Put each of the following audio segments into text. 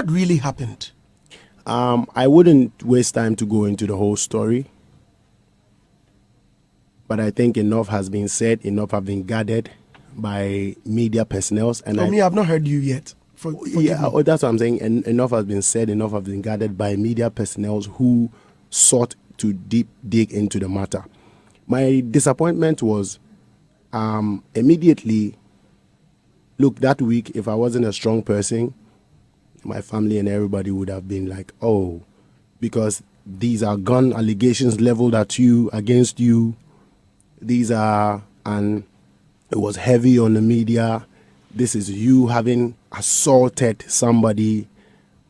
What really happened? I wouldn't waste time to go into the whole story, but I think enough has been said, enough have been gathered by media personnel. And I've not heard you yet. That's what I'm saying. Enough has been said, enough has been gathered by media personnel who sought to dig into the matter. My disappointment was immediately, look, that week, if I wasn't a strong person, my family and everybody would have been like, oh, because these are gun allegations leveled at you, against you. And it was heavy on the media. This is you having assaulted somebody,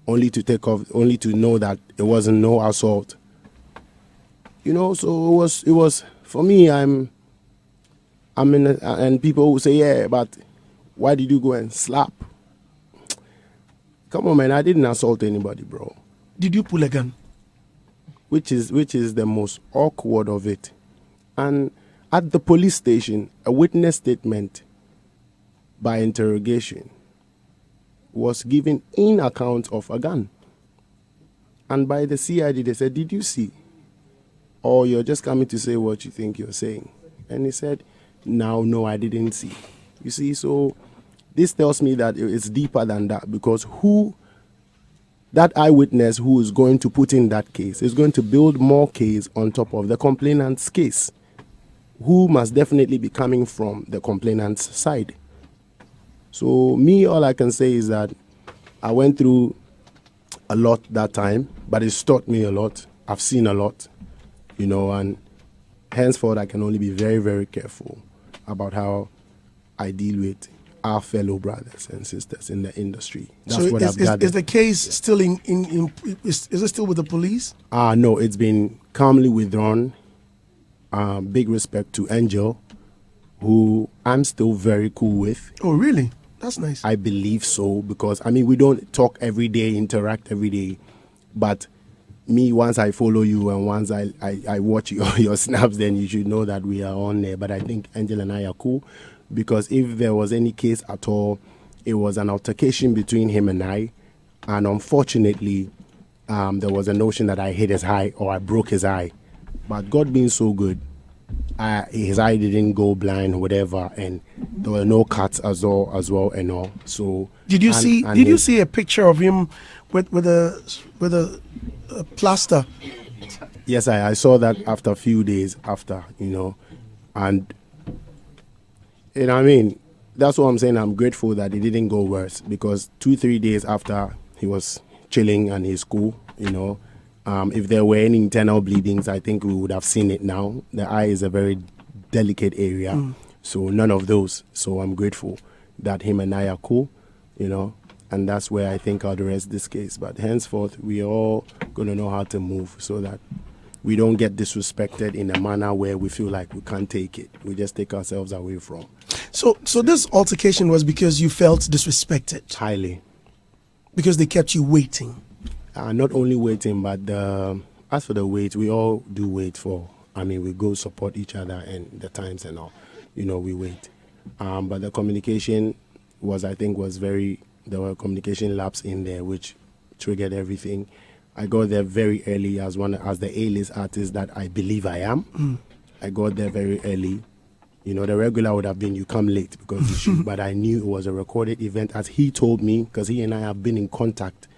only to know that it wasn't no assault. So it was for me. And people will say, yeah, but why did you go and slap? Come on, man, I didn't assault anybody, bro. Did you pull a gun? Which is the most awkward of it. And at the police station, a witness statement by interrogation was given in account of a gun. And by the CID, they said, did you see? Or you're just coming to say what you think you're saying? And he said, no, I didn't see. You see, so this tells me that it's deeper than that, because that eyewitness who is going to put in that case is going to build more case on top of the complainant's case, who must definitely be coming from the complainant's side. So me, all I can say is that I went through a lot that time, but it's taught me a lot. I've seen a lot, and henceforth I can only be very, very careful about how I deal with our fellow brothers and sisters in the industry. That's what I've gathered. Is the case still is it still with the police? No, it's been calmly withdrawn. Big respect to Angel, who I'm still very cool with. Oh, really? That's nice. I believe so, because, we don't talk every day, interact every day. But me, once I follow you and once I watch your snaps, then you should know that we are on there. But I think Angel and I are cool, because if there was any case at all, it was an altercation between him and I. And unfortunately, there was a notion that I hit his eye or I broke his eye. But God being so good, his eye didn't go blind, whatever, and there were no cuts as well, and all. So did you see a picture of him with a plaster? Yes, I saw that after a few days after, and that's what I'm saying. I'm grateful that it didn't go worse, because 2-3 days after he was chilling and he's cool, if there were any internal bleedings, I think we would have seen it now. The eye is a very delicate area, so none of those. So I'm grateful that him and I are cool, and that's where I think I'll rest this case. But henceforth, we are all going to know how to move so that we don't get disrespected in a manner where we feel like we can't take it. We just take ourselves away from. So this altercation was because you felt disrespected? Highly. Because they kept you waiting? Not only waiting, but as for the wait, we all do wait for. We go support each other and the times and all. We wait. But the communication was there were communication laps in there which triggered everything. I got there very early as the A-list artist that I believe I am. I got there very early. The regular would have been you come late because you shoot, but I knew it was a recorded event, as he told me, because he and I have been in contact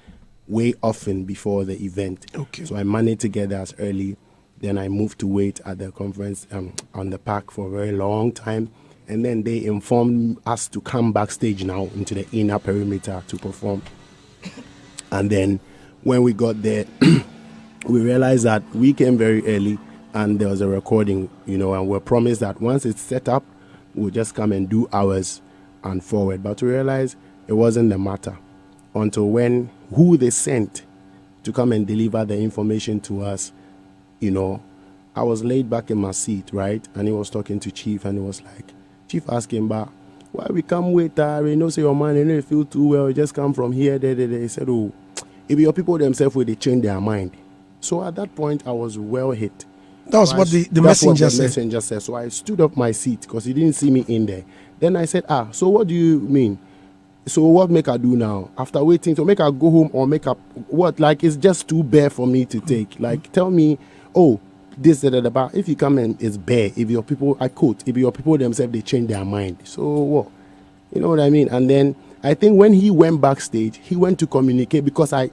way often before the event. Okay. So I managed to get there as early. Then I moved to wait at the conference on the park for a very long time. And then they informed us to come backstage now into the inner perimeter to perform. And then when we got there, we realized that we came very early and there was a recording, and we're promised that once it's set up, we'll just come and do ours and forward. But we realized it wasn't the matter until when who they sent to come and deliver the information to us, I was laid back in my seat, right? And he was talking to Chief, and he was like, Chief asked him back, why we come wait, say your man, you feel too well, you just come from here, there. He said, oh, if your people themselves, they change their mind. So at that point, I was well hit. That was what the messenger said. Messenger said. So I stood up my seat because he didn't see me in there. Then I said, so what do you mean? So what make I do now? After waiting, to make I go home or make up what? Like, it's just too bare for me to take. Like, tell me, oh, this, that, about. If you come and it's bare, if your people, I quote, if your people themselves, they change their mind. So what? You know what I mean? And then I think when he went backstage, he went to communicate because I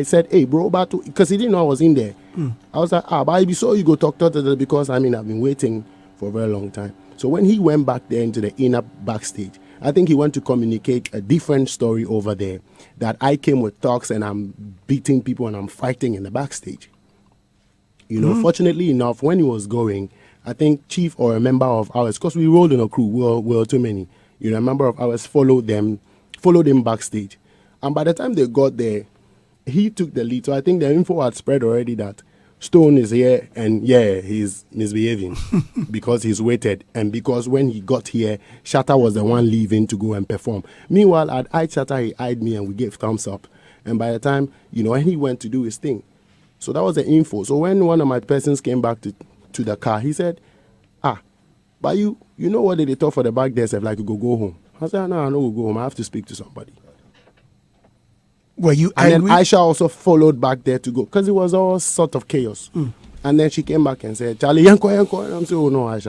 said, hey, bro, because he didn't know I was in there. I was like, but I be so you go talk to because I mean, I've been waiting for a very long time. So when he went back there into the inner backstage, I think he went to communicate a different story over there, that I came with talks and I'm beating people and I'm fighting in the backstage. You know, fortunately enough, when he was going, I think chief or a member of ours, because we rolled in a crew, we were too many, you know, a member of ours followed him backstage. And by the time they got there, he took the lead. So I think the info had spread already that Stone is here and he's misbehaving because he's waited, and because when he got here, Shatta was the one leaving to go and perform. Meanwhile, I'd eyed Shatta, he eyed me, and we gave thumbs up. And by the time, you know, he went to do his thing. So that was the info. So when one of my persons came back to the car, he said, but you know what they talk for the back there, like, you go home. I said, no, I don't go home. I have to speak to somebody. Were you angry? And then Aisha also followed back there to go, because it was all sort of chaos. And then she came back and said, Charlie, yanko. And I'm saying, oh no, Aisha.